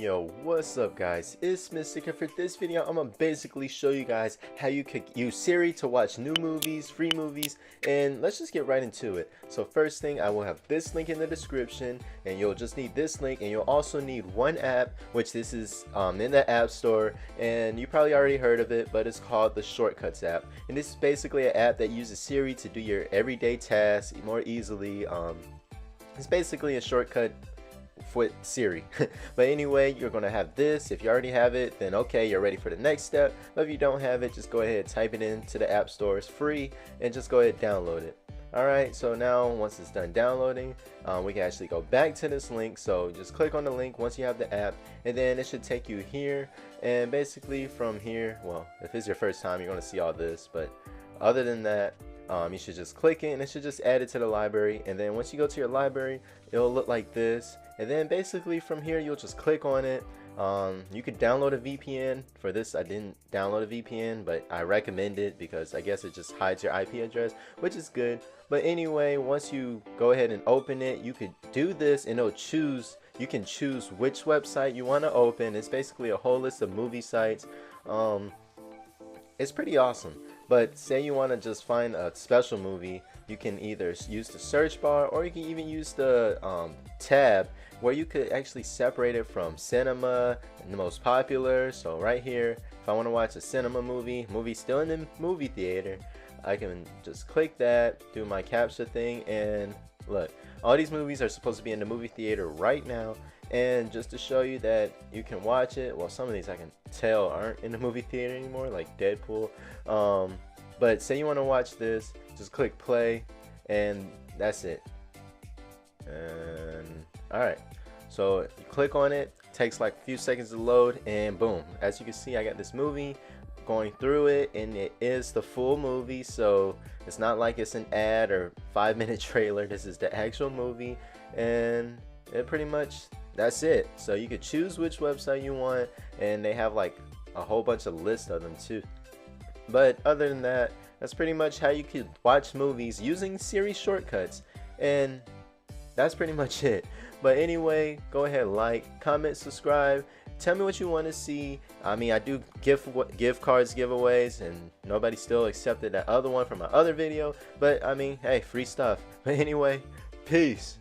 Yo, what's up guys, it's Mystic, and for this video I'm gonna basically show you guys how you could use Siri to watch new movies, free movies, and let's just get right into it. So first thing, I will have this link in the description, and you'll just need this link, and you'll also need one app, which this is in the App Store, and you probably already heard of it, but it's called the Shortcuts app. And this is basically an app that uses Siri to do your everyday tasks more easily. It's basically a shortcut with Siri. But anyway, you're gonna have this. If you already have it, then okay, you're ready for the next step. But if you don't have it, just go ahead, type it into the App Store. It's free, and just go ahead and download it. Alright, so now once it's done downloading, we can actually go back to this link. So just click on the link once you have the app, and then it should take you here. And basically from here, well, if it's your first time, you're gonna see all this, but other than that, you should just click it, and it should just add it to the library. And then once you go to your library, it'll look like this. And then basically from here, you'll just click on it. You could download a VPN. For this, I didn't download a VPN, but I recommend it because I guess it just hides your IP address, which is good. But anyway, once you go ahead and open it, you could do this, and you can choose which website you want to open. It's basically a whole list of movie sites. It's pretty awesome. But say you want to just find a special movie, you can either use the search bar, or you can even use the tab where you could actually separate it from cinema and the most popular. So right here, if I want to watch a cinema movie still in the movie theater, I can just click that, do my capture thing, and look, all these movies are supposed to be in the movie theater right now. And just to show you that you can watch it, well, some of these I can tell aren't in the movie theater anymore, like Deadpool. But say you want to watch this, just click play, and that's it. And alright, so you click on it, takes like a few seconds to load, and boom, as you can see, I got this movie going through it, and it is the full movie. So it's not like it's an ad or 5-minute trailer. This is the actual movie, and it pretty much, that's it. So you could choose which website you want, and they have like a whole bunch of lists of them too. But other than that, that's pretty much how you could watch movies using Siri shortcuts, and that's pretty much it. But anyway, go ahead, like, comment, subscribe, tell me what you want to see. I mean, I do gift cards giveaways, and nobody still accepted that other one from my other video, but I mean, hey, free stuff. But anyway, peace.